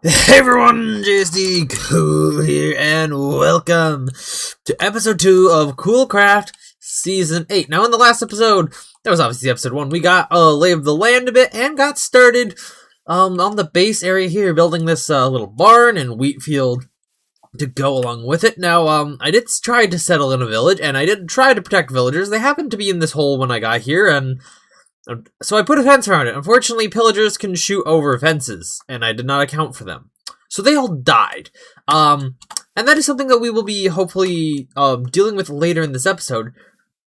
Hey everyone, JSD Cool here, and welcome to episode 2 of Coolcraft Season 8. Now, in the last episode, that was obviously episode 1, we got a lay of the land a bit and got started on the base area here, building this little barn and wheat field to go along with it. Now, I did try to settle in a village, and I did try to protect villagers. They happened to be in this hole when I got here, and so I put a fence around it. Unfortunately, pillagers can shoot over fences, and I did not account for them. So they all died. And that is something that we will be hopefully dealing with later in this episode.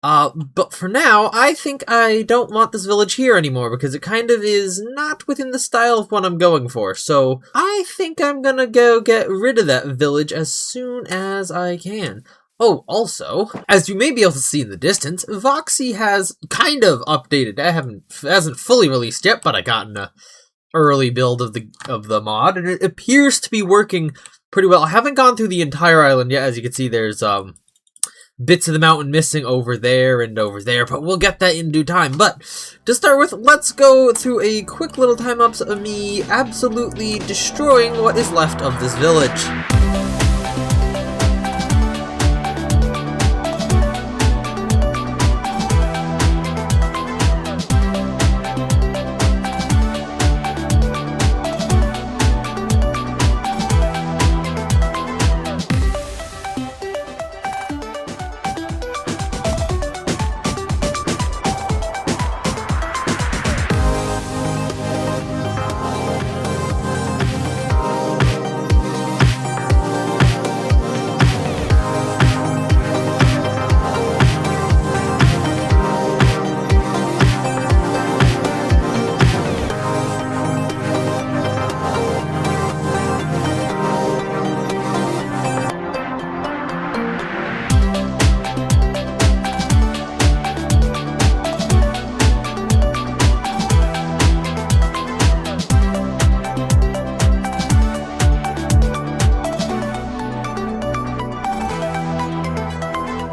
But for now, I think I don't want this village here anymore because it kind of is not within the style of what I'm going for. So I think I'm gonna go get rid of that village as soon as I can. Oh, also, as you may be able to see in the distance, Voxy has kind of updated. Hasn't fully released yet, but I got an early build of the mod, and it appears to be working pretty well. I haven't gone through the entire island yet. As you can see, there's bits of the mountain missing over there and over there, but we'll get that in due time. But to start with, let's go through a quick little time-lapse of me absolutely destroying what is left of this village.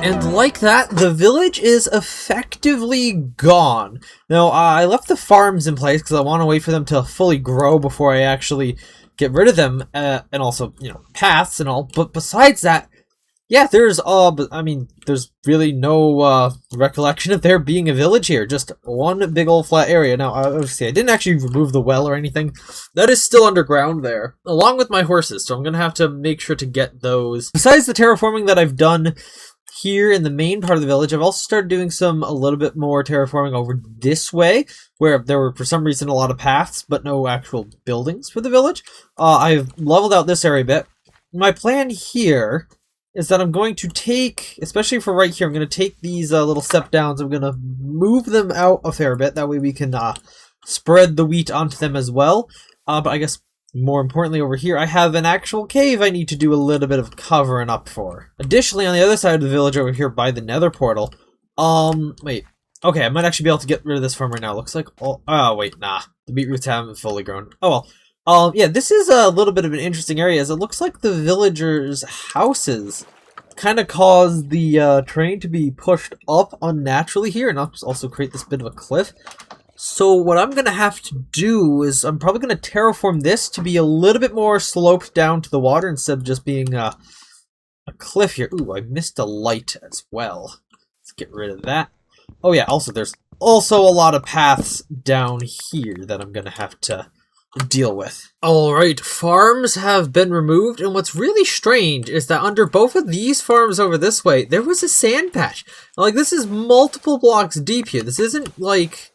And like that, the village is effectively gone. Now, I left the farms in place because I want to wait for them to fully grow before I actually get rid of them, and also, paths and all. But besides that, yeah, there's really no recollection of there being a village here. Just one big old flat area. Now, obviously, I didn't actually remove the well or anything. That is still underground there, along with my horses, so I'm going to have to make sure to get those. Besides the terraforming that I've done here in the main part of the village, I've also started doing a little bit more terraforming over this way, where there were, for some reason, a lot of paths, but no actual buildings for the village. I've leveled out this area a bit. My plan here is that I'm going to take, especially for right here, I'm going to take these little step downs, I'm going to move them out a fair bit, that way we can spread the wheat onto them as well. But I guess more importantly, over here, I have an actual cave I need to do a little bit of covering up for. Additionally, on the other side of the village over here by the nether portal, wait. Okay, I might actually be able to get rid of this farm right now. Looks like, wait, nah. The beetroots haven't fully grown. Oh, well. Yeah, this is a little bit of an interesting area, as it looks like the villagers' houses kind of caused the terrain to be pushed up unnaturally here, and also create this bit of a cliff. So what I'm going to have to do is I'm probably going to terraform this to be a little bit more sloped down to the water instead of just being a cliff here. Ooh, I missed a light as well. Let's get rid of that. Oh yeah, also there's also a lot of paths down here that I'm going to have to deal with. Alright, farms have been removed, and what's really strange is that under both of these farms over this way, there was a sand patch. Like, this is multiple blocks deep here. This isn't like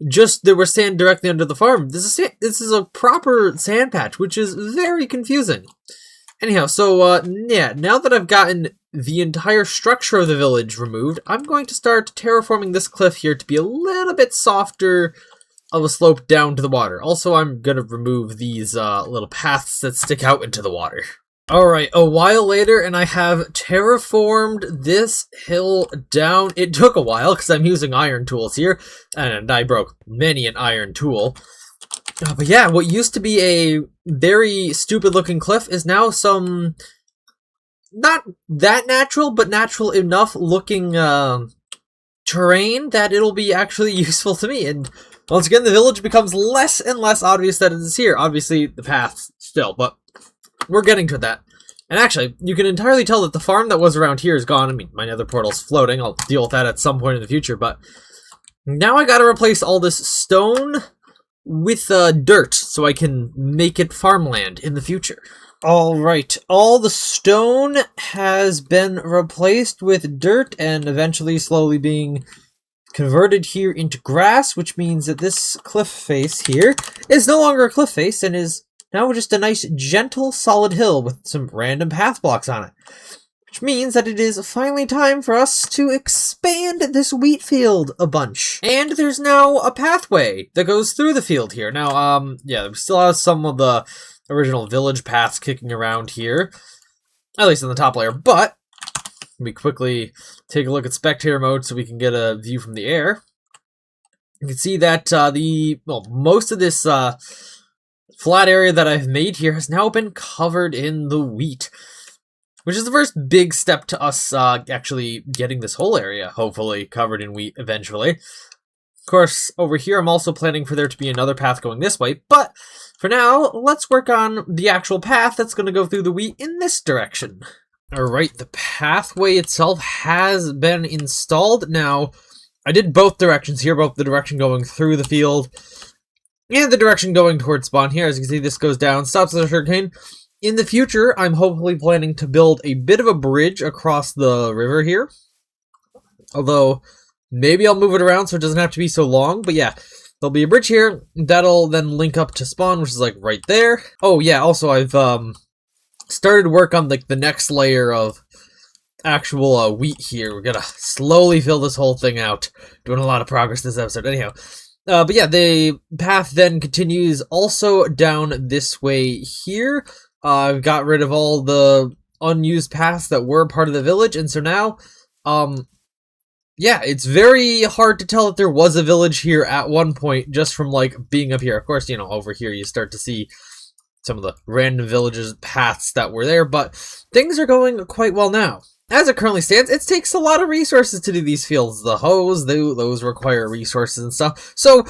just there was sand directly under the farm. This is a proper sand patch, which is very confusing. Anyhow, so yeah, now that I've gotten the entire structure of the village removed, I'm going to start terraforming this cliff here to be a little bit softer of a slope down to the water. Also, I'm going to remove these little paths that stick out into the water. Alright, a while later, and I have terraformed this hill down. It took a while, because I'm using iron tools here, and I broke many an iron tool. But yeah, what used to be a very stupid-looking cliff is now some not that natural, but natural enough looking terrain that it'll be actually useful to me. And Once again, the village becomes less and less obvious that it is here. Obviously, the path still, but we're getting to that. And actually, you can entirely tell that the farm that was around here is gone. I mean, my nether portal's floating. I'll deal with that at some point in the future, but now I gotta replace all this stone with dirt so I can make it farmland in the future. Alright, all the stone has been replaced with dirt and eventually slowly being converted here into grass, which means that this cliff face here is no longer a cliff face and is now just a nice, gentle, solid hill with some random path blocks on it. Which means that it is finally time for us to expand this wheat field a bunch. And there's now a pathway that goes through the field here. Now, yeah, we still have some of the original village paths kicking around here. At least in the top layer, but we quickly take a look at spectator mode so we can get a view from the air. You can see that most of this flat area that I've made here has now been covered in the wheat, which is the first big step to us actually getting this whole area, hopefully, covered in wheat eventually. Of course, over here I'm also planning for there to be another path going this way, but for now, let's work on the actual path that's going to go through the wheat in this direction. Alright, the pathway itself has been installed. Now, I did both directions here, both the direction going through the field and the direction going towards spawn here. As you can see, this goes down, stops at the sugarcane. In the future, I'm hopefully planning to build a bit of a bridge across the river here. Although, maybe I'll move it around so it doesn't have to be so long. But yeah, there'll be a bridge here. That'll then link up to spawn, which is like right there. Oh yeah, also I've started work on like the next layer of actual wheat here. We're gonna slowly fill this whole thing out. Doing a lot of progress this episode. Anyhow. But yeah, the path then continues also down this way here. I've got rid of all the unused paths that were part of the village, and so now, yeah, it's very hard to tell that there was a village here at one point just from, like, being up here. Of course, you know, over here you start to see some of the random villages paths that were there, but things are going quite well now. As it currently stands, it takes a lot of resources to do these fields. The hoes, those require resources and stuff. So,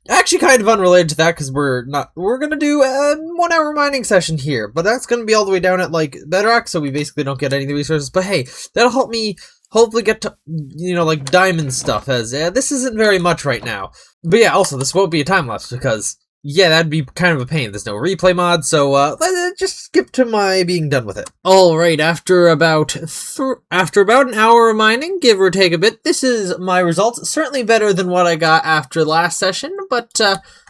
actually kind of unrelated to that, because we're gonna do a 1 hour mining session here, but that's gonna be all the way down at, like, Bedrock, so we basically don't get any of the resources. But hey, that'll help me hopefully get to, you know, like, diamond stuff, as this isn't very much right now. But yeah, also, this won't be a time-lapse, because yeah, that'd be kind of a pain. There's no replay mod, so let's just skip to my being done with it. Alright, after about an hour of mining, give or take a bit, this is my results. Certainly better than what I got after last session, but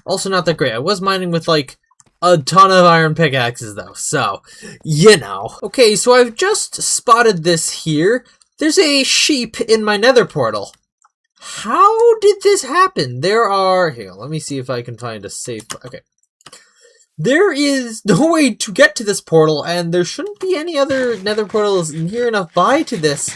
also not that great. I was mining with, like, a ton of iron pickaxes, though, so, you know. Okay, so I've just spotted this here. There's a sheep in my nether portal. How did this happen? Here, let me see if I can find a safe, okay. There is no way to get to this portal, and there shouldn't be any other nether portals near enough by to this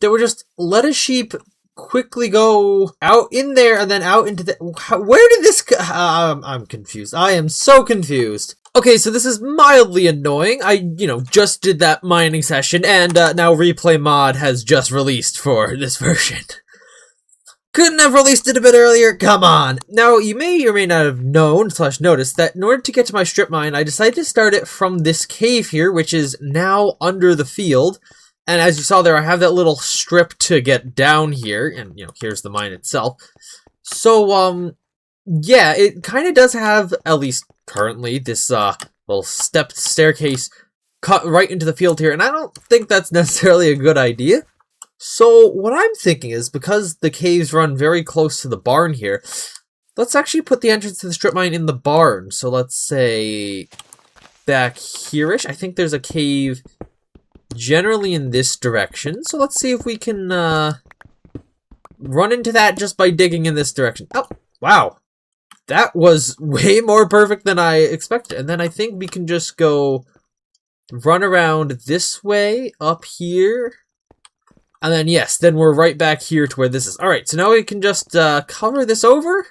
that would just let a sheep quickly go out in there and then out into the, where did this, I'm confused. I am so confused. Okay, so this is mildly annoying. I, you know, just did that mining session, and now Replay Mod has just released for this version. Couldn't have released it a bit earlier? Come on! Now, you may or may not have known / noticed that in order to get to my strip mine, I decided to start it from this cave here, which is now under the field. And as you saw there, I have that little strip to get down here, and, you know, here's the mine itself. So, yeah, it kind of does have, at least currently, this, little stepped staircase cut right into the field here, and I don't think that's necessarily a good idea. So, what I'm thinking is, because the caves run very close to the barn here, let's actually put the entrance to the strip mine in the barn. So, let's say back here-ish. I think there's a cave generally in this direction. So, let's see if we can run into that just by digging in this direction. Oh, wow. That was way more perfect than I expected. And then I think we can just go run around this way, up here. And then, yes, then we're right back here to where this is. Alright, so now we can just cover this over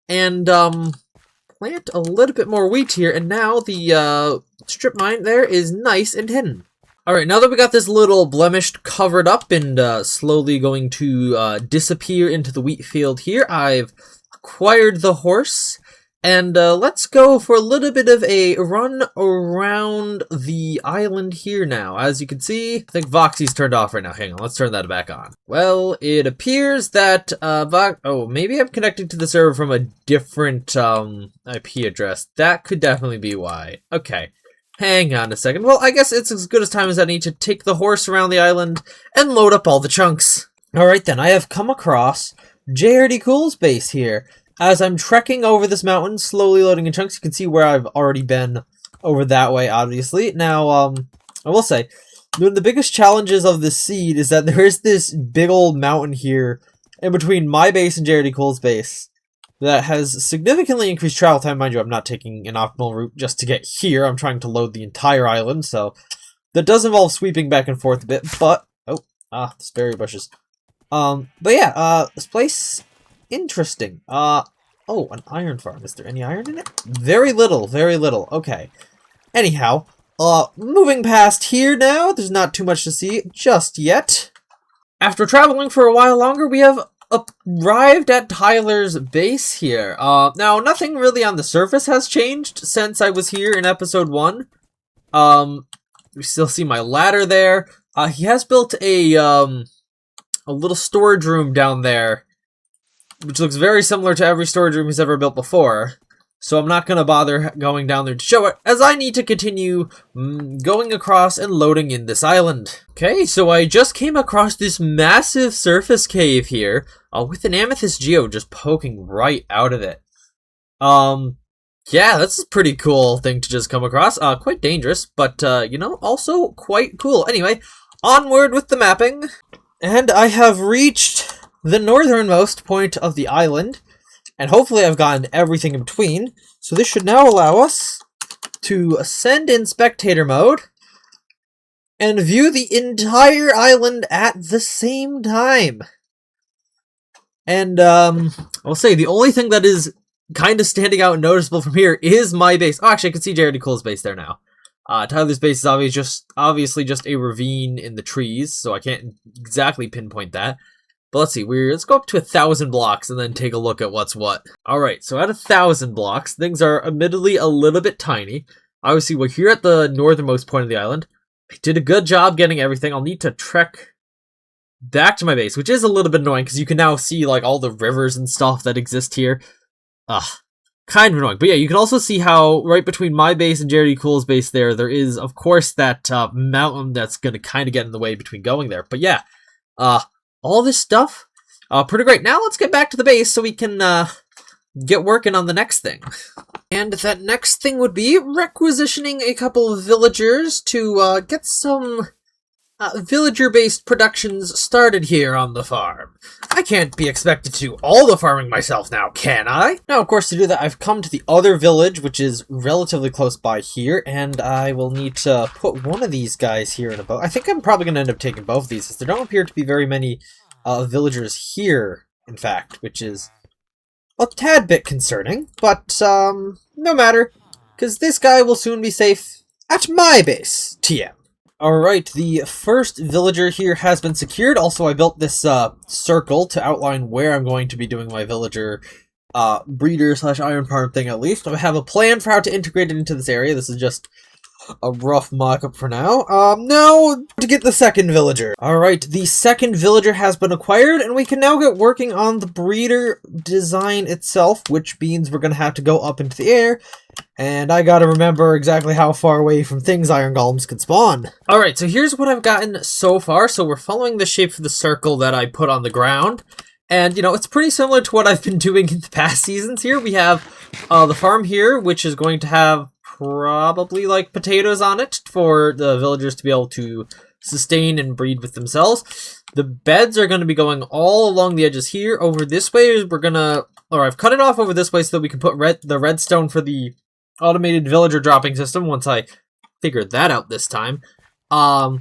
and plant a little bit more wheat here. And now the strip mine there is nice and hidden. Alright, now that we got this little blemished covered up and slowly going to disappear into the wheat field here, I've acquired the horse, and let's go for a little bit of a run around the island here now. As you can see, I think Voxy's turned off right now. Hang on, let's turn that back on. Well, it appears that oh, maybe I'm connecting to the server from a different IP address. That could definitely be why. Okay. Hang on a second. Well, I guess it's as good a time as any to take the horse around the island and load up all the chunks. Alright then, I have come across JRD Cool's base here. As I'm trekking over this mountain, slowly loading in chunks, you can see where I've already been over that way, obviously. Now, I will say, one of the biggest challenges of this seed is that there is this big old mountain here in between my base and JRD Cool's base that has significantly increased travel time. Mind you, I'm not taking an optimal route just to get here. I'm trying to load the entire island, so that does involve sweeping back and forth a bit, but... the berry bushes. But yeah, this place, interesting. Oh, an iron farm. Is there any iron in it? Very little, very little. Okay. Anyhow, moving past here now, there's not too much to see just yet. After traveling for a while longer, we have arrived at Tyler's base here. Now, nothing really on the surface has changed since I was here in episode 1. We still see my ladder there. He has built a little storage room down there, which looks very similar to every storage room he's ever built before. So I'm not going to bother going down there to show it, as I need to continue going across and loading in this island. Okay, so I just came across this massive surface cave here, with an amethyst geo just poking right out of it. Yeah, that's a pretty cool thing to just come across. Quite dangerous, but, you know, also quite cool. Anyway, onward with the mapping. And I have reached the northernmost point of the island. And hopefully I've gotten everything in between. So this should now allow us to ascend in spectator mode and view the entire island at the same time. And I'll say the only thing that is kind of standing out and noticeable from here is my base. Oh, actually I can see JRD Cole's base there now. Tyler's base is obviously just a ravine in the trees, so I can't exactly pinpoint that. But let's see, let's go up to 1,000 blocks and then take a look at what's what. Alright, so at 1,000 blocks, things are admittedly a little bit tiny. Obviously, we're here at the northernmost point of the island. I did a good job getting everything. I'll need to trek back to my base, which is a little bit annoying, because you can now see, like, all the rivers and stuff that exist here. Kind of annoying. But yeah, you can also see how right between my base and JRD Cool's base there is, of course, that mountain that's going to kind of get in the way between going there. But yeah, all this stuff, pretty great. Now let's get back to the base so we can get working on the next thing. And that next thing would be requisitioning a couple of villagers to get some villager-based productions started here on the farm. I can't be expected to do all the farming myself now, can I? Now, of course, to do that, I've come to the other village, which is relatively close by here, and I will need to put one of these guys here in a boat. I think I'm probably going to end up taking both of these, as there don't appear to be very many villagers here, in fact, which is a tad bit concerning, but no matter, because this guy will soon be safe at my base, TM. Alright, the first villager here has been secured. Also, I built this circle to outline where I'm going to be doing my villager breeder / iron farm thing at least. I have a plan for how to integrate it into this area. This is just a rough mock-up for now. Now, to get the second villager. Alright, the second villager has been acquired, and we can now get working on the breeder design itself, which means we're going to have to go up into the air. And I gotta remember exactly how far away from things iron golems can spawn. Alright, so here's what I've gotten so far. So we're following the shape of the circle that I put on the ground. And, you know, it's pretty similar to what I've been doing in the past seasons here. We have the farm here, which is going to have probably, like, potatoes on it for the villagers to be able to sustain and breed with themselves. The beds are going to be going all along the edges here. Over this way, we're going to... Or I've cut it off over this way so that we can put the redstone for the automated villager dropping system once I figured that out this time. But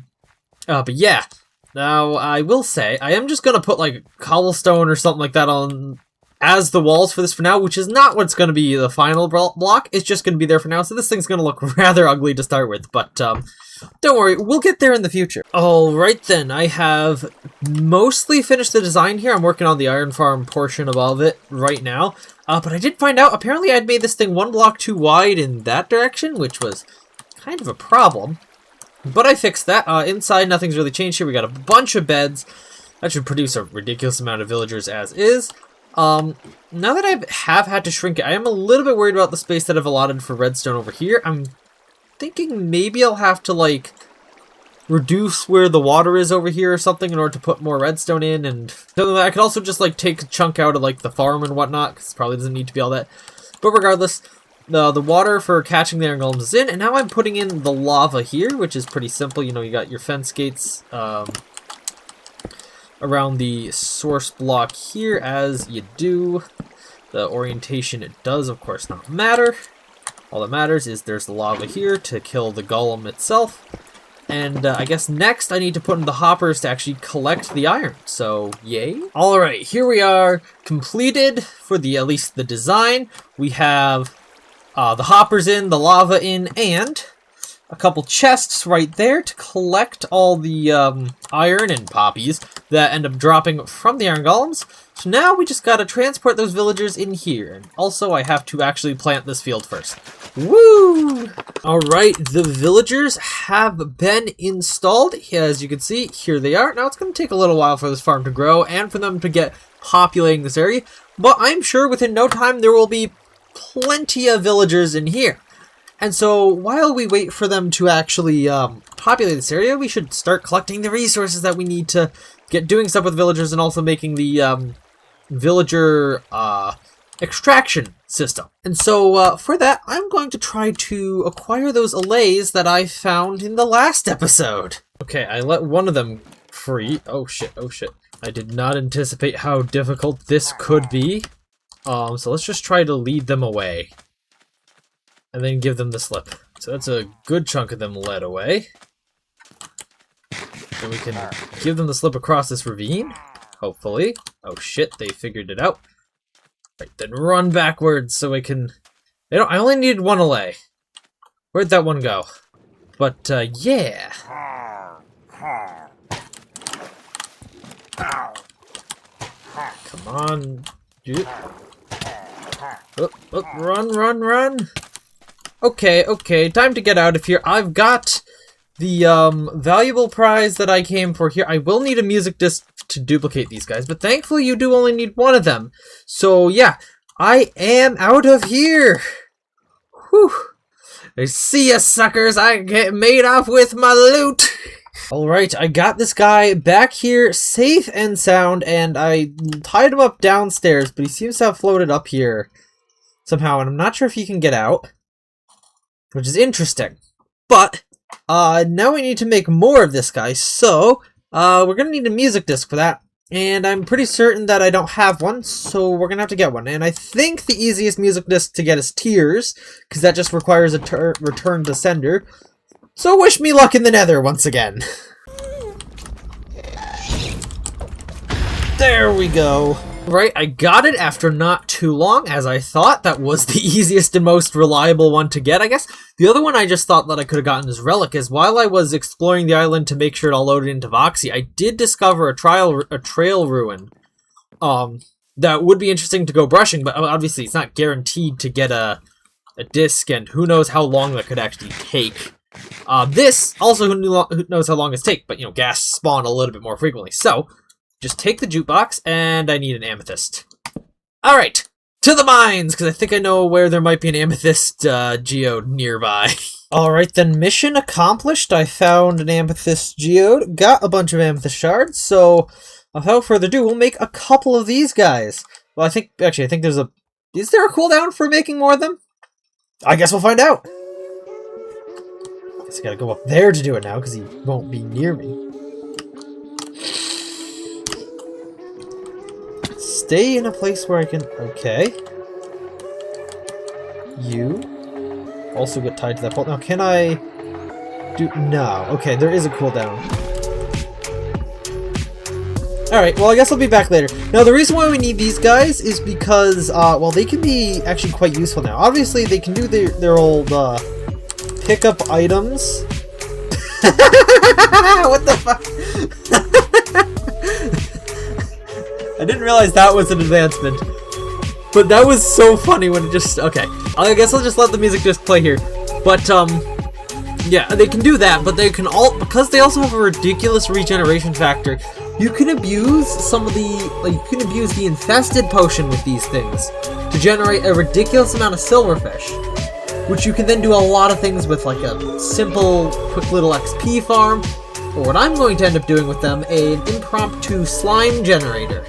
yeah, now I will say I am just gonna put like cobblestone or something like that on as the walls for this for now, which is not what's going to be the final block. It's just going to be there for now, so this thing's going to look rather ugly to start with, but don't worry, we'll get there in the future. Alright then, I have mostly finished the design here. I'm working on the iron farm portion of it right now, but I did find out, apparently I'd made this thing 1 block too wide in that direction, which was kind of a problem. But I fixed that. Inside, nothing's really changed here. We got a bunch of beds. That should produce a ridiculous amount of villagers as is. Now that I have had to shrink it, I am a little bit worried about the space that I've allotted for redstone over here. I'm thinking maybe I'll have to, like, reduce where the water is over here or something in order to put more redstone in. And I could also just, like, take a chunk out of, like, the farm and whatnot, because it probably doesn't need to be all that. But regardless, the water for catching the iron golems is in, and now I'm putting in the lava here, which is pretty simple. You know, you got your fence gates around the source block here, as you do. The orientation, it does, of course, not matter. All that matters is there's the lava here to kill the golem itself. And I guess next I need to put in the hoppers to actually collect the iron. So, yay. Alright, here we are, completed for at least the design. We have the hoppers in, the lava in, and a couple chests right there to collect all the iron and poppies that end up dropping from the iron golems. So now we just gotta transport those villagers in here. And also I have to actually plant this field first. Woo! Alright, the villagers have been installed. As you can see, here they are. Now it's gonna take a little while for this farm to grow and for them to get populating this area. But I'm sure within no time there will be plenty of villagers in here. And so while we wait for them to actually populate this area, we should start collecting the resources that we need to get doing stuff with villagers and also making the villager extraction system. And so for that, I'm going to try to acquire those allays that I found in the last episode. Okay, I let one of them free. Oh shit, oh shit. I did not anticipate how difficult this could be. So let's just try to lead them away. And then give them the slip. So that's a good chunk of them led away. And we can give them the slip across this ravine, hopefully. Oh shit, they figured it out. Right, then run backwards so we can... I only needed one allay. Where'd that one go? But, yeah. Come on. Run, run, run. Okay, time to get out of here. I've got the valuable prize that I came for here. I will need a music disc to duplicate these guys, but thankfully you do only need one of them. So yeah, I am out of here. Whew. I see ya, suckers. I get made off with my loot. Alright, I got this guy back here safe and sound, and I tied him up downstairs, but he seems to have floated up here somehow, and I'm not sure if he can get out. Which is interesting. But, now we need to make more of this guy, so, we're gonna need a music disc for that. And I'm pretty certain that I don't have one, so we're gonna have to get one. And I think the easiest music disc to get is Tears, because that just requires a return to sender. So wish me luck in the nether once again. There we go. Right, I got it after not too long, as I thought. That was the easiest and most reliable one to get, I guess. The other one I just thought that I could have gotten as Relic is, while I was exploring the island to make sure it all loaded into Voxy, I did discover a trail ruin. That would be interesting to go brushing, but obviously it's not guaranteed to get a disc, and who knows how long that could actually take. This, also who knows how long it's take, but, you know, gas spawn a little bit more frequently, so... just take the jukebox, and I need an amethyst. Alright, to the mines, because I think I know where there might be an amethyst geode nearby. Alright then, mission accomplished. I found an amethyst geode, got a bunch of amethyst shards, so without further ado, we'll make a couple of these guys. Well, I think there's a... is there a cooldown for making more of them? I guess we'll find out. Guess I gotta go up there to do it now, because he won't be near me. Stay in a place where I can... okay. You also get tied to that pole. Now, can I do... no. Okay, there is a cooldown. Alright, well I guess I'll be back later. Now the reason why we need these guys is because, well, they can be actually quite useful now. Obviously they can do their old, pick up items. What the fuck? I didn't realize that was an advancement. But that was so funny when it just... Okay, I guess I'll just let the music just play here. But, yeah, they can do that, but they can all... Because they also have a ridiculous regeneration factor, you can abuse some of the... Like, you can abuse the infested potion with these things to generate a ridiculous amount of silverfish, which you can then do a lot of things with, like a simple, quick little XP farm, or what I'm going to end up doing with them, an impromptu slime generator.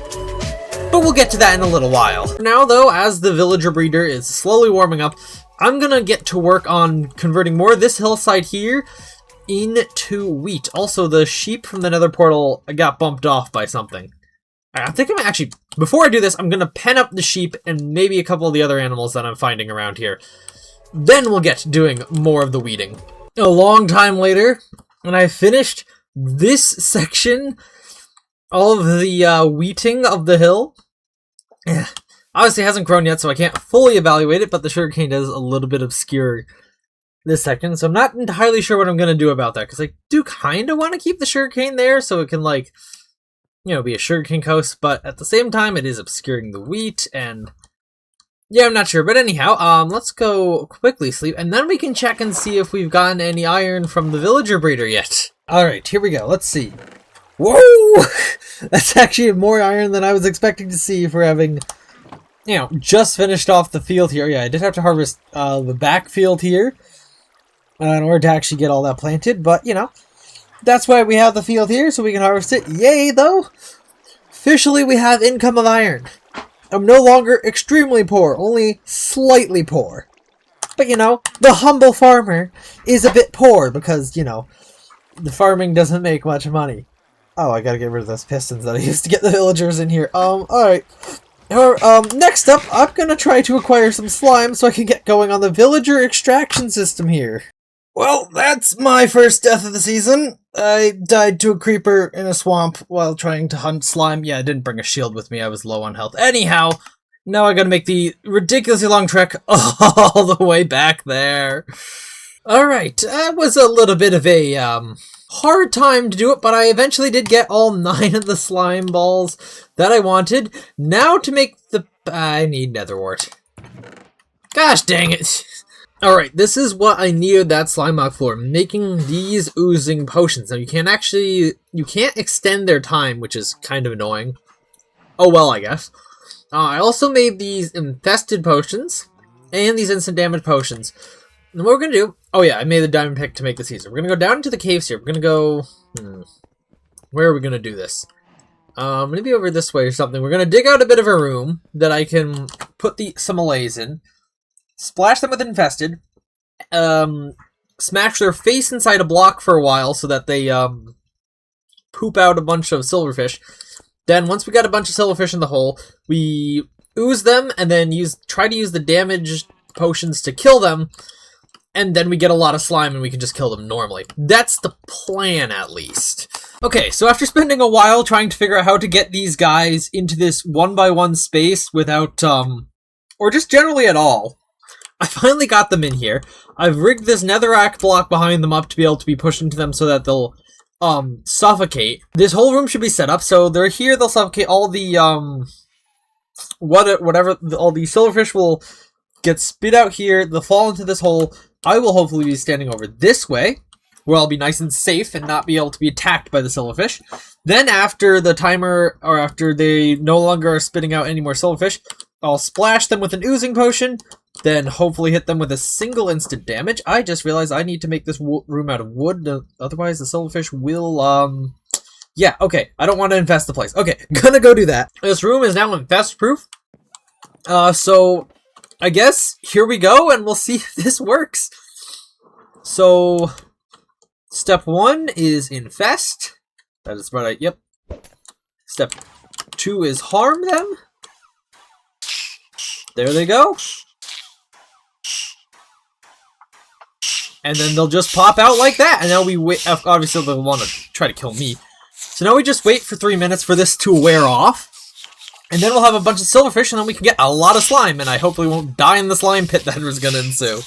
But we'll get to that in a little while. For now, though, as the villager breeder is slowly warming up, I'm gonna get to work on converting more of this hillside here into wheat. Also, the sheep from the nether portal got bumped off by something. I think I'm actually... Before I do this, I'm gonna pen up the sheep and maybe a couple of the other animals that I'm finding around here. Then we'll get to doing more of the weeding. A long time later, when I finished this section, all of the wheating of the hill, obviously it hasn't grown yet, so I can't fully evaluate it, but the sugarcane does a little bit obscure this section, so I'm not entirely sure what I'm going to do about that, because I do kind of want to keep the sugarcane there, so it can, like, you know, be a sugarcane coast, but at the same time, it is obscuring the wheat, and yeah, I'm not sure, but anyhow, let's go quickly sleep, and then we can check and see if we've gotten any iron from the villager breeder yet. Alright, here we go, let's see. Whoa! That's actually more iron than I was expecting to see for having, you know, just finished off the field here. Yeah, I did have to harvest the back field here in order to actually get all that planted, but, you know, that's why we have the field here, so we can harvest it. Yay, though! Officially, we have income of iron. I'm no longer extremely poor, only slightly poor. But, you know, the humble farmer is a bit poor because, you know, the farming doesn't make much money. Oh, I gotta get rid of those pistons that I used to get the villagers in here. Alright. Next up, I'm gonna try to acquire some slime so I can get going on the villager extraction system here. Well, that's my first death of the season. I died to a creeper in a swamp while trying to hunt slime. Yeah, I didn't bring a shield with me, I was low on health. Anyhow, now I gotta make the ridiculously long trek all the way back there. Alright, that was a little bit of a, hard time to do it, but I eventually did get all 9 of the slime balls that I wanted. Now to make the... I need nether wart. Gosh dang it. Alright, this is what I needed that slime block for. Making these oozing potions. Now you can't extend their time, which is kind of annoying. Oh well, I guess. I also made these infested potions and these instant damage potions. And what we're going to do... Oh yeah, I made the diamond pick to make this easier. We're going to go down into the caves here. We're going to go... Where are we going to do this? Maybe over this way or something. We're going to dig out a bit of a room that I can put some allays in. Splash them with infested. Smash their face inside a block for a while so that they poop out a bunch of silverfish. Then once we got a bunch of silverfish in the hole, we ooze them and then try to use the damage potions to kill them. And then we get a lot of slime and we can just kill them normally. That's the plan, at least. Okay, so after spending a while trying to figure out how to get these guys into this 1x1 space without, or just generally at all, I finally got them in here. I've rigged this netherrack block behind them up to be able to be pushed into them so that they'll, suffocate. This whole room should be set up, so they're here, they'll suffocate all the, all the silverfish will get spit out here, they'll fall into this hole. I will hopefully be standing over this way, where I'll be nice and safe and not be able to be attacked by the silverfish. Then after the timer, or after they no longer are spitting out any more silverfish, I'll splash them with an oozing potion, then hopefully hit them with a single instant damage. I just realized I need to make this room out of wood, otherwise the silverfish will, yeah, okay, I don't want to infest the place. Okay, gonna go do that. This room is now infest-proof, so I guess here we go, and we'll see if this works. So, step 1 is infest. That is right, yep. Step 2 is harm them. There they go. And then they'll just pop out like that, and now we wait. Obviously, they'll want to try to kill me. So now we just wait for 3 minutes for this to wear off. And then we'll have a bunch of silverfish, and then we can get a lot of slime, and I hopefully won't die in the slime pit that was gonna ensue.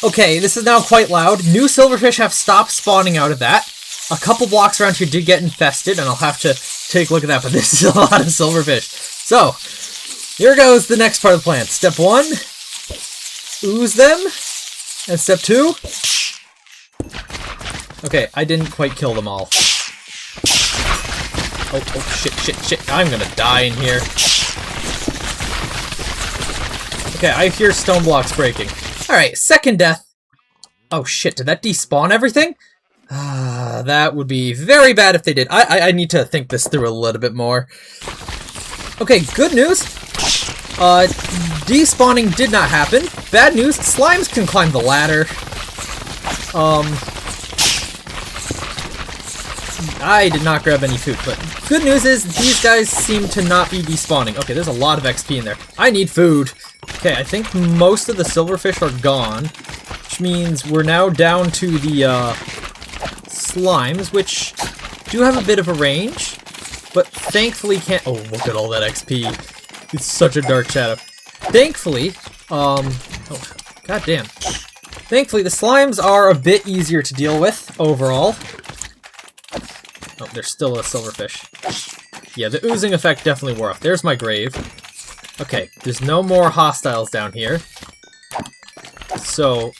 Okay, this is now quite loud. New silverfish have stopped spawning out of that. A couple blocks around here did get infested, and I'll have to take a look at that, but this is a lot of silverfish. So, here goes the next part of the plan. Step 1, ooze them. And step 2... Okay, I didn't quite kill them all. Oh, shit. I'm gonna die in here. Okay, I hear stone blocks breaking. Alright, second death. Oh shit, did that despawn everything? That would be very bad if they did. I need to think this through a little bit more. Okay, good news. Despawning did not happen. Bad news, slimes can climb the ladder. I did not grab any food, but good news is these guys seem to not be despawning. Okay, there's a lot of XP in there. I need food. Okay, I think most of the silverfish are gone, which means we're now down to the slimes, which do have a bit of a range, but thankfully can't... Oh, look at all that XP. It's such a dark shadow. Thankfully, oh, goddamn. Thankfully, the slimes are a bit easier to deal with overall. Oh, there's still a silverfish. Yeah, the oozing effect definitely wore off. There's my grave. Okay, there's no more hostiles down here. So,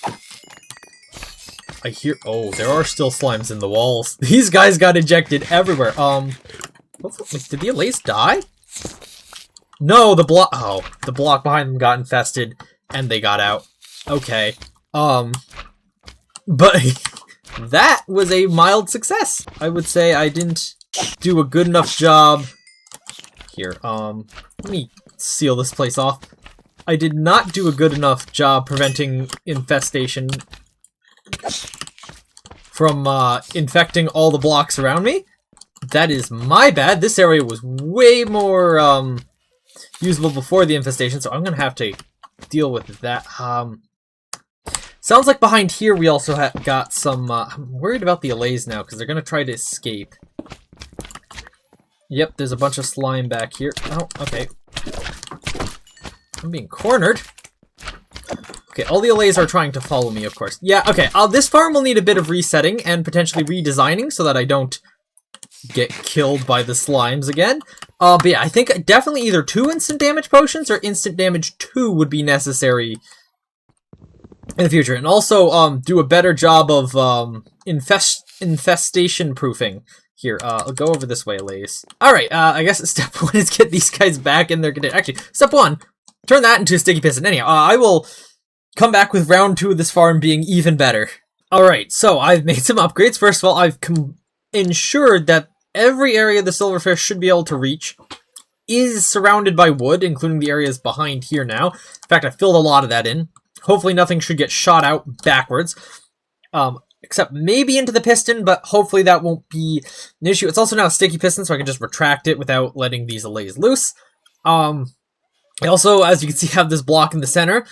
I hear... Oh, there are still slimes in the walls. These guys got ejected everywhere. Did the Allays die? No, the block... Oh, the block behind them got infested, and they got out. Okay. But... That was a mild success. I would say I didn't do a good enough job. Here, let me seal this place off. I did not do a good enough job preventing infestation from infecting all the blocks around me. That is my bad. This area was way more usable before the infestation, so I'm gonna have to deal with that. Sounds like behind here we also got some... I'm worried about the Allays now, because they're going to try to escape. Yep, there's a bunch of slime back here. Oh, okay. I'm being cornered. Okay, all the Allays are trying to follow me, of course. Yeah, okay, this farm will need a bit of resetting and potentially redesigning so that I don't get killed by the slimes again. But yeah, I think definitely either 2 instant damage potions or instant damage 2 would be necessary in the future, and also do a better job of infestation proofing. Here, I'll go over this way, Allays. Alright, I guess step 1 is get these guys back in their condition. Actually, step 1, turn that into a sticky piston. Anyhow, I will come back with round 2 of this farm being even better. Alright, so I've made some upgrades. First of all, I've ensured that every area the silverfish should be able to reach is surrounded by wood, including the areas behind here now. In fact, I filled a lot of that in. Hopefully nothing should get shot out backwards, except maybe into the piston, but hopefully that won't be an issue. It's also now a sticky piston, so I can just retract it without letting these Allays loose. I also, as you can see, have this block in the center,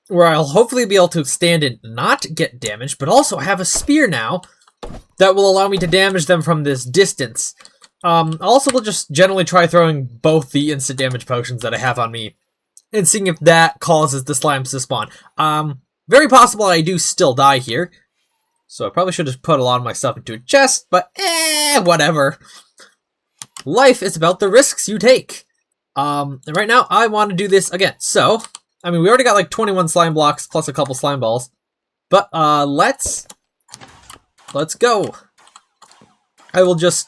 where I'll hopefully be able to stand and not get damaged, but also I have a spear now that will allow me to damage them from this distance. Also, we'll just generally try throwing both the instant damage potions that I have on me, and seeing if that causes the slimes to spawn. Very possible I do still die here. So I probably should have put a lot of my stuff into a chest, but whatever. Life is about the risks you take. And right now, I want to do this again. So, I mean, we already got like 21 slime blocks plus a couple slime balls. But, let's go. I will just,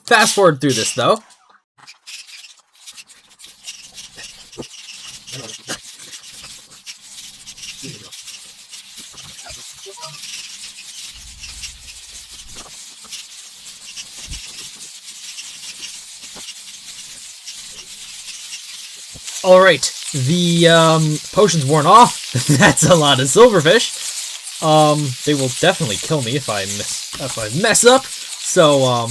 fast forward through this, though. Alright, the potion's worn off. That's a lot of silverfish. They will definitely kill me if I mess up. So,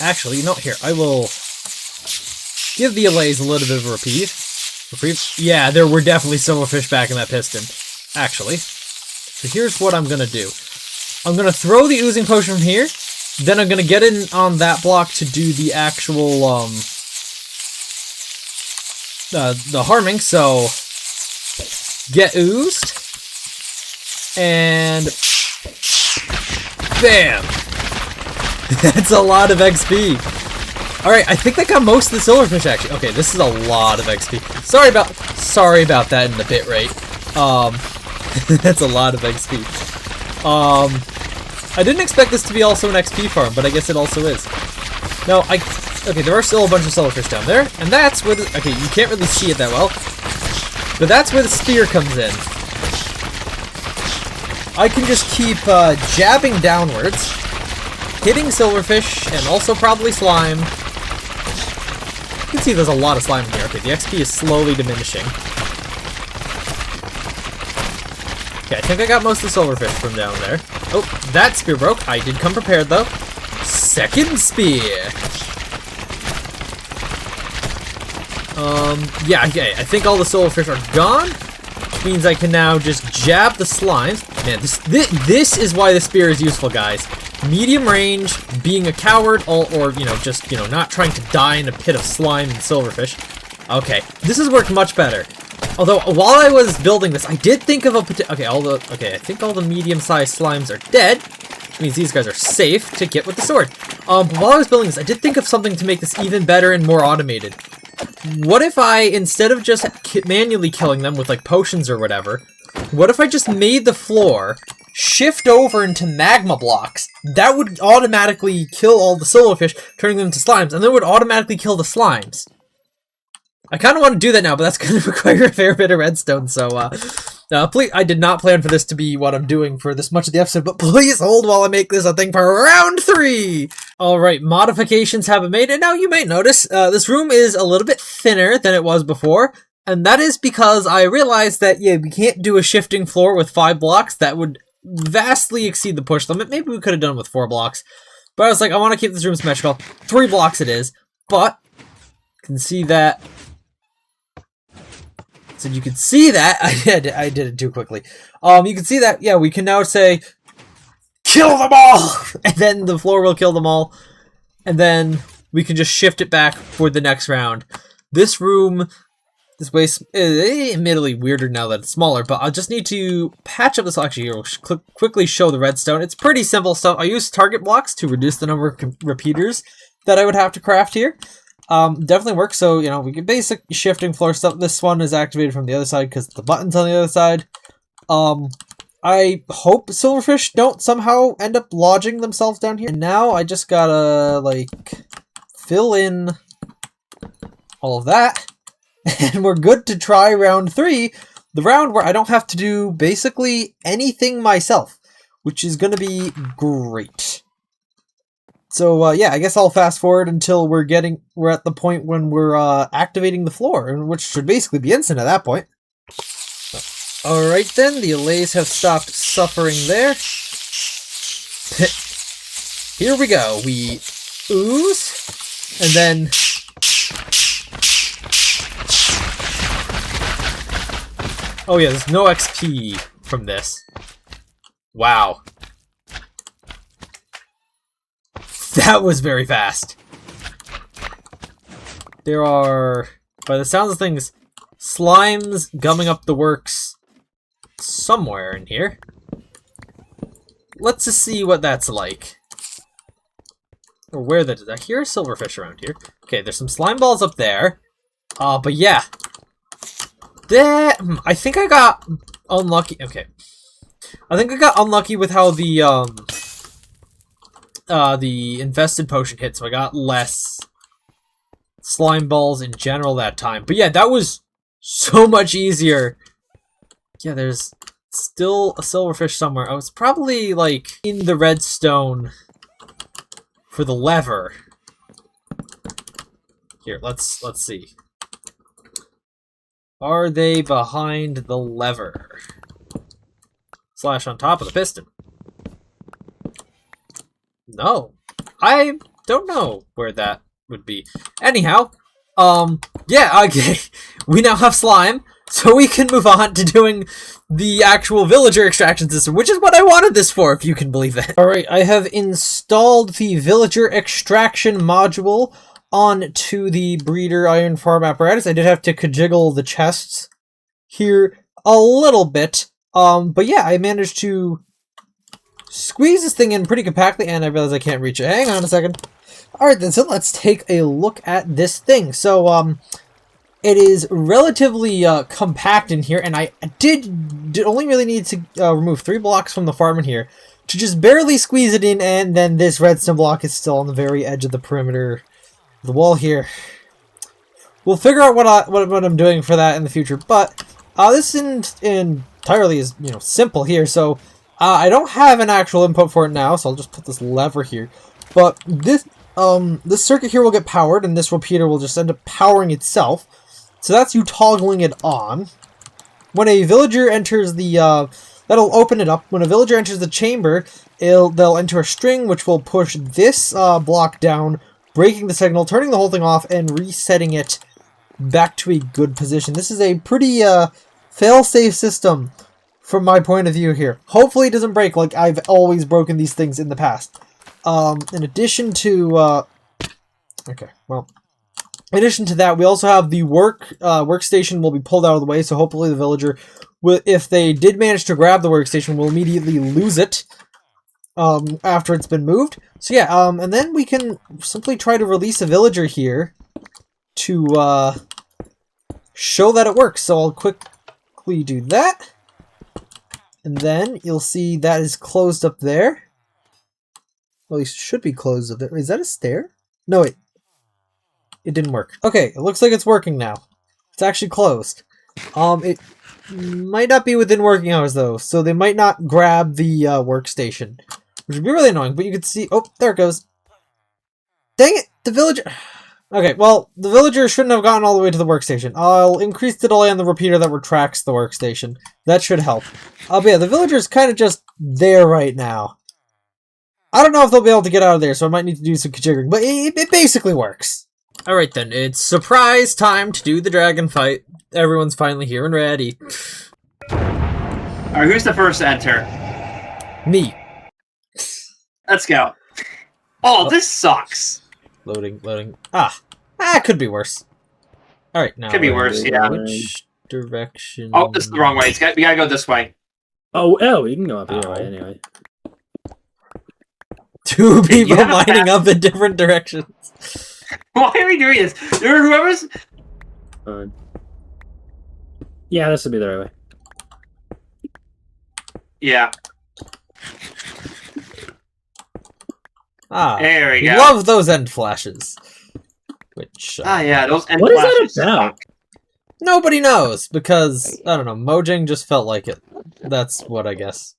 actually, you know, here, I will give the Allays a little bit of a reprieve. Yeah, there were definitely silverfish back in that piston, actually. So here's what I'm gonna do. I'm gonna throw the oozing potion from here, Then I'm gonna get in on that block to do the actual, the harming, so get oozed, and bam! That's a lot of XP. Alright, I think I got most of the silverfish actually. Okay, this is a lot of XP. Sorry about that in the bit rate. That's a lot of XP. I didn't expect this to be also an XP farm, but I guess it also is. Now, okay, there are still a bunch of silverfish down there, and that's where okay, you can't really see it that well, but that's where the spear comes in. I can just keep jabbing downwards, hitting silverfish, and also probably slime. You can see there's a lot of slime in here. Okay, the XP is slowly diminishing. Okay, I think I got most of the silverfish from down there. Oh, that spear broke. I did come prepared, though. Second spear! Yeah, okay, I think all the silverfish are gone, which means I can now just jab the slimes. Man, this is why the spear is useful, guys. Medium range, being a coward, or you know, just, you know, not trying to die in a pit of slime and silverfish. Okay, this has worked much better. Although, while I was building this, I did think of a okay, I think all the medium-sized slimes are dead, which means these guys are safe to get with the sword. But while I was building this, I did think of something to make this even better and more automated. What if I, instead of just manually killing them with, like, potions or whatever, what if I just made the floor shift over into magma blocks? That would automatically kill all the silverfish, turning them into slimes, and then would automatically kill the slimes. I kind of want to do that now, but that's going to require a fair bit of redstone, so, please, I did not plan for this to be what I'm doing for this much of the episode, but please hold while I make this a thing for round 3! Alright, modifications have been made, and now you may notice, this room is a little bit thinner than it was before, and that is because I realized that, yeah, we can't do a shifting floor with 5 blocks. That would vastly exceed the push limit. Maybe we could have done it with 4 blocks. But I was like, I want to keep this room symmetrical. 3 blocks it is, but you can see that. So you can see that I did it too quickly. You can see that, yeah, we can now say, kill them all, and then the floor will kill them all, and then we can just shift it back for the next round. This room. This way is admittedly weirder now that it's smaller, but I'll just need to patch up this. Actually, here, we'll quickly show the redstone. It's pretty simple stuff. I use target blocks to reduce the number of repeaters that I would have to craft here. Definitely works. So, you know, we can basic shifting floor stuff. This one is activated from the other side because the button's on the other side. I hope silverfish don't somehow end up lodging themselves down here. And now I just gotta, like, fill in all of that. And we're good to try round 3, the round where I don't have to do basically anything myself, which is going to be great. So, yeah, I guess I'll fast forward until we're at the point when we're activating the floor, which should basically be instant at that point. Alright then, the allays have stopped suffering there. Here we go. We ooze, and then... Oh yeah, there's no XP from this. Wow. That was very fast. There are, by the sounds of things, slimes gumming up the works somewhere in here. Let's just see what that's like. Or where that is. I hear silverfish around here. Okay, there's some slime balls up there. But yeah. I think I got unlucky. Okay. I think I got unlucky with how the infested potion hit, so I got less slime balls in general that time. But yeah, that was so much easier. Yeah, there's still a silverfish somewhere. I was probably, like, in the redstone for the lever. Here, let's see. Are they behind the lever? Slash on top of the piston. No. I don't know where that would be. Anyhow, yeah, okay. We now have slime. so we can move on to doing the actual villager extraction system, which is what I wanted this for, if you can believe it. Alright, I have installed the villager extraction module onto the breeder iron farm apparatus. I did have to kajiggle the chests here a little bit, but yeah, I managed to squeeze this thing in pretty compactly, and I realize I can't reach it. Hang on a second. Alright then, so let's take a look at this thing. So, it is relatively compact in here, and I did only really need to remove 3 blocks from the farm in here to just barely squeeze it in, and then this redstone block is still on the very edge of the perimeter of the wall here. We'll figure out what I'm doing for that in the future, but this entirely is, you know, simple here. So I don't have an actual input for it now, so I'll just put this lever here. But this circuit here will get powered, and this repeater will just end up powering itself. So that's you toggling it on. When a villager enters the, that'll open it up. When a villager enters the chamber, they'll enter a string which will push this block down, breaking the signal, turning the whole thing off, and resetting it back to a good position. This is a pretty fail-safe system from my point of view here. Hopefully it doesn't break like I've always broken these things in the past. In addition to, in addition to that, we also have the workstation will be pulled out of the way, so hopefully the villager, if they did manage to grab the workstation, will immediately lose it after it's been moved. So yeah, and then we can simply try to release a villager here to show that it works. So I'll quickly do that, and then you'll see that is closed up there. Well, it should be closed up there. Is that a stair? No, wait. It didn't work. Okay, it looks like it's working now. It's actually closed. It might not be within working hours though, so they might not grab the workstation, which would be really annoying. But you can see, oh, there it goes. Dang it, the villager. Okay, well, the villager shouldn't have gotten all the way to the workstation. I'll increase the delay on the repeater that retracts the workstation. That should help. But yeah, the villager's kind of just there right now. I don't know if they'll be able to get out of there, so I might need to do some kajiggering, but it basically works. Alright then, it's surprise time to do the dragon fight. Everyone's finally here and ready. Alright, who's the first to enter? Me. Let's go. Oh, this sucks. Loading. It could be worse. Alright, now. Could be worse, yeah. Which direction? Oh, this is the wrong way. We gotta go this way. Oh, you can go up either way anyway. 2 people lining up in different directions. Why are we doing this? Whoever's... Yeah, this would be the right way. Yeah. There we go. Love those end flashes. Which yeah, those end what flashes. What is that about? Nobody knows, because I don't know, Mojang just felt like it. That's what I guess.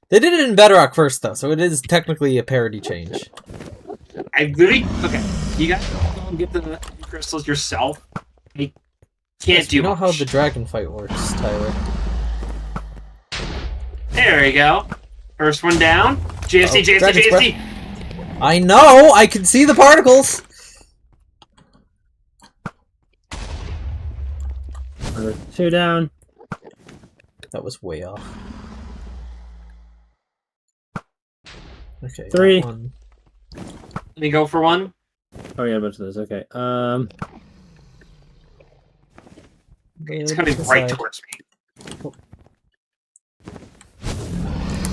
They did it in Bedrock first though, so it is technically a parody change. I literally you guys go and get the crystals yourself. I can't do You know much. how the dragon fight works, Tyler. There we go. First one down. JSD, JSD. I know! I can see the particles! Number 2 down. That was way off. Okay. 3. Let me go for one. Oh yeah, a bunch of those. Okay. It's coming right towards me.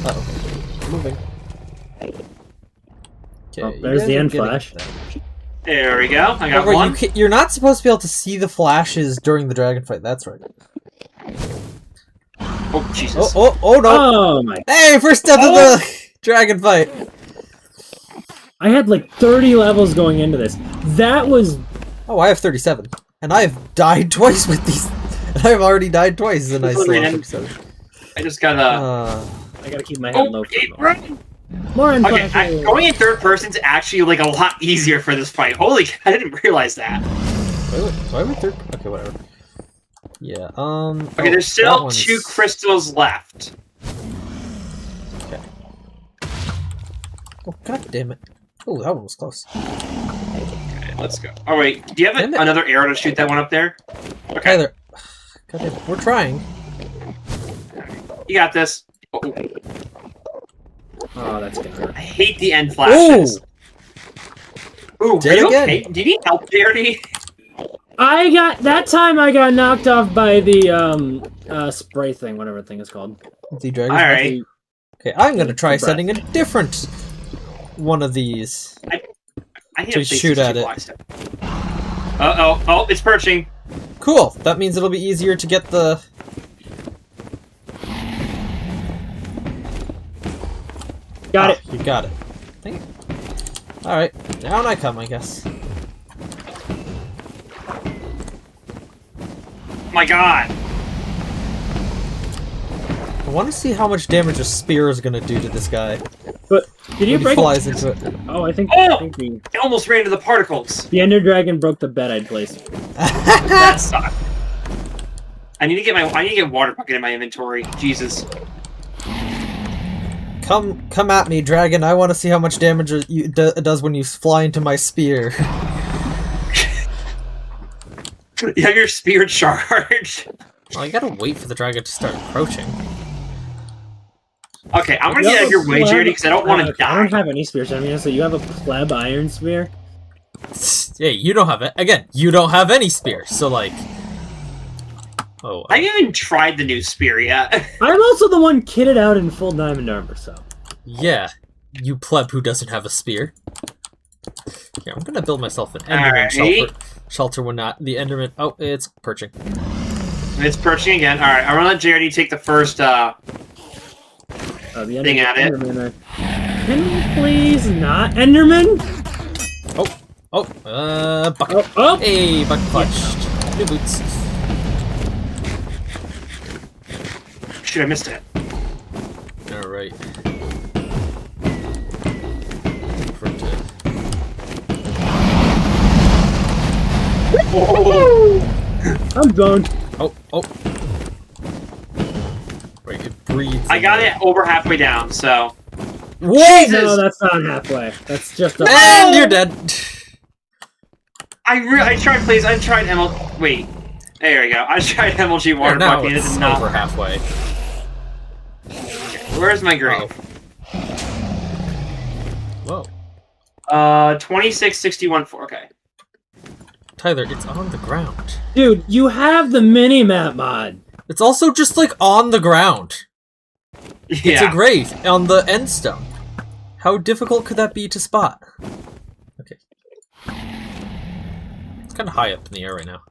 Uh-oh. Moving. Okay, Oh, there's the end flash. There we go. I got However, one. You're not supposed to be able to see the flashes during the dragon fight. That's right. Oh, Jesus. Oh no! Oh my! Hey, first step of the dragon fight. I had like 30 levels going into this. That was... Oh, I have 37. And I've died twice with these. And I've already died twice, and I still have 37. I just gotta... I gotta keep my head low. Right. More in Going in third person's actually like a lot easier for this fight. Holy, I didn't realize that. Why am I third? Okay, whatever. Yeah, Okay, there's still 2 crystals left. Okay. Oh, god damn it. Oh, that one was close. Okay, let's go. Oh, wait. Do you have another arrow to shoot that one up there? Okay. Tyler. God, we're trying. You got this. Oh, that's gonna hurt. I hate the end flashes. Ooh, Did are you again. okay? Did he help Jerry? That time I got knocked off by the spray thing, whatever the thing is called. The dragon's All breath. right. Okay, I'm gonna try The breath. setting a different one of these. I need To to shoot at it. Uh-oh. Oh, it's perching. Cool. That means it'll be easier to get the. Got it. You got it. Thank you. All right, down I come, I guess. Oh my god. I want to see how much damage a spear is gonna do to this guy. But did you When he break flies it? into it. Oh, I think Oh! the I almost ran into the particles. Ender Dragon broke the bed I'd placed. That sucked. I need to get water bucket in my inventory. Jesus. Come at me, dragon. I want to see how much damage it does when you fly into my spear. You have your spear charged. Well, you gotta wait for the dragon to start approaching. Okay, I'm gonna get out of your way, Jared, because I don't want to I don't die. have any spears. I mean, so you have a pleb iron spear. Yeah, you don't have it. Again, you don't have any spear, so like... Oh, I haven't even tried the new spear yet. I'm also the one kitted out in full diamond armor, so. yeah, you pleb who doesn't have a spear. Yeah, I'm gonna build myself an Enderman shelter when not the Enderman... Oh, it's perching. It's perching again. Alright, I'm gonna let Jared take the first, The thing at it. Enderman. Can you please not Enderman? Bucket. Oh. Hey, bucket clutched. New boots. Shoot, I missed it. Alright. I'm boned. Oh. Right, it breathes. I got it over halfway down, so... Whoa! Jesus! No, that's not halfway. That's just a. And you're dead. I tried, please. I tried ML... Wait. There we go. I tried MLG water now bucket and it it's did not... over halfway. Where's my grave? Whoa. 2661 4. Okay. Tyler, it's on the ground. Dude, you have the mini-map mod. It's also just like on the ground. It's a Yeah. grave on the end stone. How difficult could that be to spot? Okay. It's kind of high up in the air right now.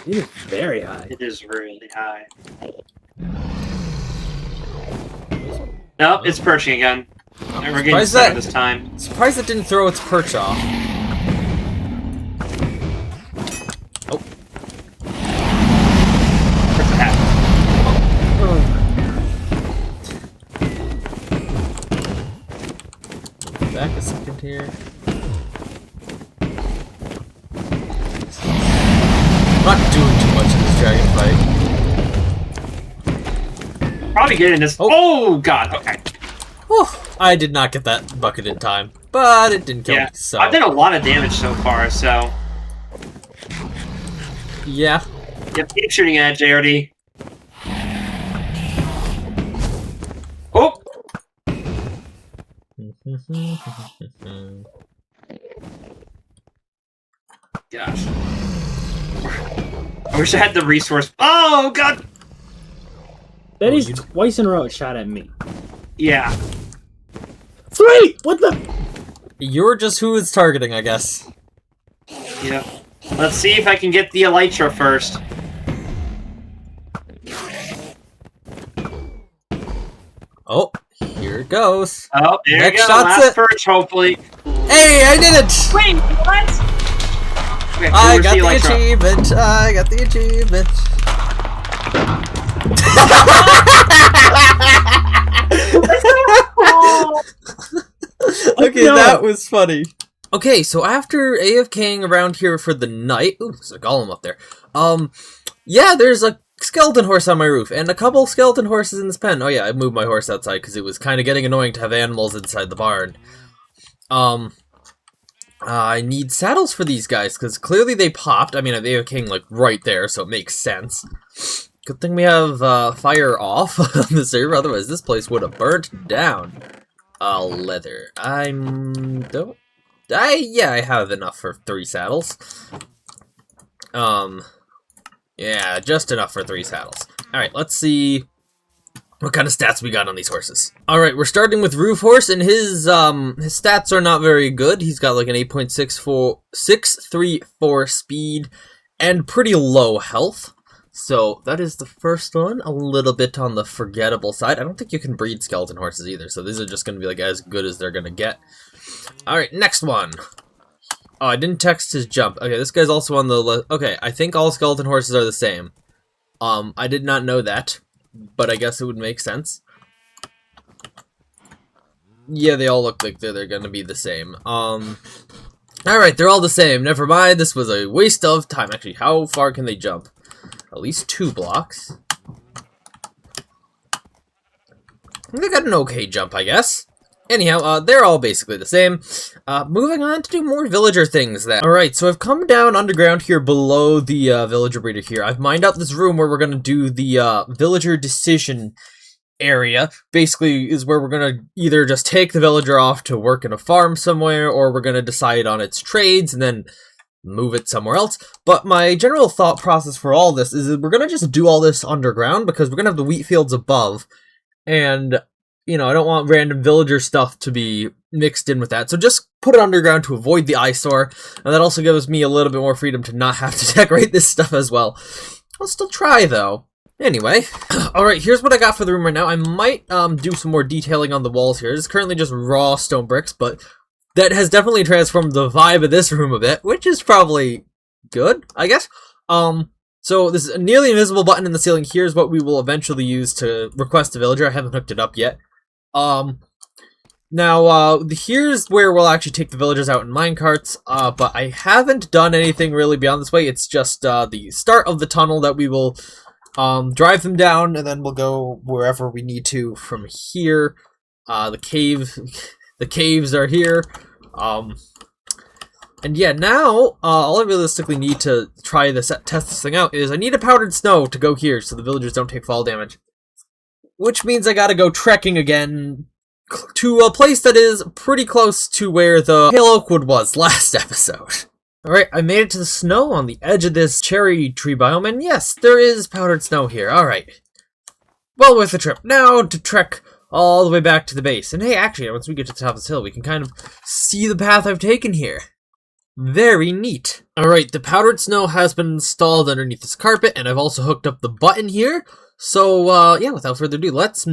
It is very high. It is really high. Nope, it's perching again. And we're getting Surprised started that- this time. Surprised it didn't throw its perch off. Oh. What's that? Back a second here. I'm not doing too much in this dragon fight. Probably getting this. Oh, God. Okay. Whew. I did not get that bucket in time, but it didn't kill Yeah. me, so... I've done a lot of damage so far, so... Yeah. Yep, keep shooting at it, JRD. Oh! Gosh. I wish I had the resource. Oh, God! Betty's you- twice in a row it shot at me. Yeah. 3! What the? You're just who it's targeting, I guess. Yep. Let's see if I can get the elytra first. Oh, here it goes. Oh, there Next you go. shot's Last it. perch, hopefully. Hey, I did it! Wait, what? Okay, I where's got the elytra? achievement. I got the achievement. Okay, No. that was funny. Okay, so after AFKing around here for the night, ooh, there's a golem up there. Yeah, there's a skeleton horse on my roof and a couple skeleton horses in this pen. Oh yeah, I moved my horse outside because it was kind of getting annoying to have animals inside the barn. I need saddles for these guys, because clearly they popped. I mean, they are king, like, right there, so it makes sense. Good thing we have fire off on the server, otherwise this place would have burnt down. Leather. Yeah, I have enough for 3 saddles. Yeah, just enough for 3 saddles. Alright, let's see what kind of stats we got on these horses. Alright, we're starting with Roof Horse, and his stats are not very good. He's got like an 634 speed and pretty low health. So that is the first one, a little bit on the forgettable side. I don't think you can breed skeleton horses either, so these are just going to be like as good as they're going to get. Alright, next one. Oh, I didn't text his jump. Okay, this guy's also on the list. Okay, I think all skeleton horses are the same. I did not know that, but I guess it would make sense. Yeah, they all look like they're going to be the same. Alright, they're all the same. Never mind, this was a waste of time. Actually, how far can they jump? At least 2 blocks. They got an okay jump, I guess. Anyhow, they're all basically the same. Moving on to do more villager things then. Alright, so I've come down underground here below the villager breeder here. I've mined out this room where we're going to do the villager decision area. Basically is where we're going to either just take the villager off to work in a farm somewhere, or we're going to decide on its trades and then move it somewhere else. But my general thought process for all this is that we're going to just do all this underground because we're going to have the wheat fields above. And you know, I don't want random villager stuff to be mixed in with that. So just put it underground to avoid the eyesore. And that also gives me a little bit more freedom to not have to decorate this stuff as well. I'll still try, though. Anyway. Alright, here's what I got for the room right now. I might do some more detailing on the walls here. It's currently just raw stone bricks, but that has definitely transformed the vibe of this room a bit, which is probably good, I guess. So this nearly invisible button in the ceiling here is what we will eventually use to request a villager. I haven't hooked it up yet. Now, here's where we'll actually take the villagers out in minecarts, but I haven't done anything really beyond this way. It's just, the start of the tunnel that we will, drive them down, and then we'll go wherever we need to from here. The caves are here, and yeah, now, all I realistically need to try this, test this thing out is I need a powdered snow to go here so the villagers don't take fall damage. Which means I gotta go trekking again to a place that is pretty close to where the Pale Oakwood was last episode. Alright, I made it to the snow on the edge of this cherry tree biome, and yes, there is powdered snow here. Alright. Well worth the trip. Now to trek all the way back to the base. And hey, actually, once we get to the top of this hill, we can kind of see the path I've taken here. Very neat. Alright, the powdered snow has been installed underneath this carpet, and I've also hooked up the button here. So, yeah, without further ado, let's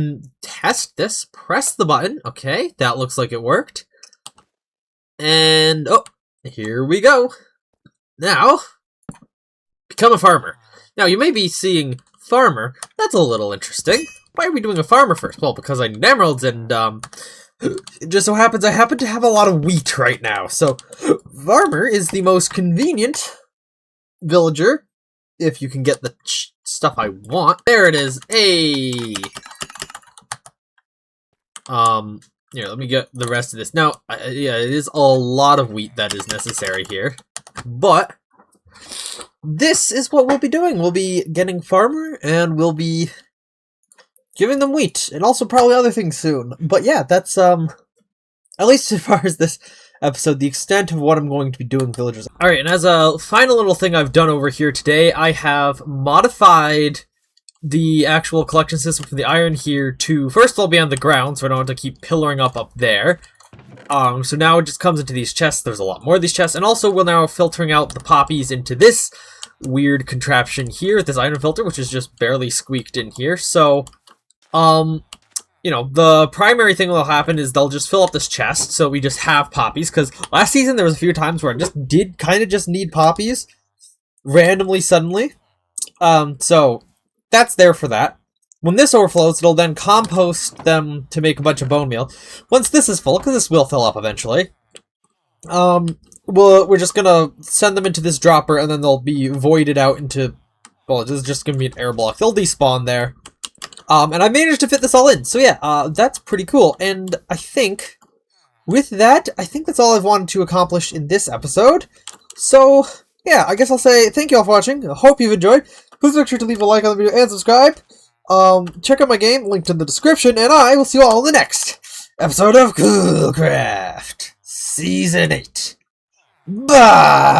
test this. Press the button. Okay, that looks like it worked. And, oh, here we go. Now, become a farmer. Now, you may be seeing farmer. That's a little interesting. Why are we doing a farmer first? Well, because I need emeralds, and, it just so happens I happen to have a lot of wheat right now. So, farmer is the most convenient villager, if you can get the stuff I want. There it is. Hey. Here, let me get the rest of this. Now, yeah, it is a lot of wheat that is necessary here. But this is what we'll be doing. We'll be getting farmer, and we'll be giving them wheat, and also probably other things soon. But yeah, that's, at least as far as this episode, the extent of what I'm going to be doing with villagers. Alright, and as a final little thing I've done over here today, I have modified the actual collection system for the iron here to, first of all, be on the ground, so I don't have to keep pillaring up there. So now it just comes into these chests. There's a lot more of these chests, and also we're now filtering out the poppies into this weird contraption here, this iron filter, which is just barely squeaked in here. So, you know, the primary thing that'll happen is they'll just fill up this chest, so we just have poppies, because last season there was a few times where I just did kind of just need poppies, randomly, suddenly. So, that's there for that. When this overflows, it'll then compost them to make a bunch of bone meal. Once this is full, because this will fill up eventually, we're just gonna send them into this dropper, and then they'll be voided out into, well, this is just gonna be an air block. They'll despawn there. And I managed to fit this all in. So yeah, that's pretty cool. And I think with that, I think that's all I've wanted to accomplish in this episode. So, yeah, I guess I'll say thank you all for watching. I hope you've enjoyed. Please make sure to leave a like on the video and subscribe. Check out my game, linked in the description, and I will see you all in the next episode of Coolcraft Season 8. Bye!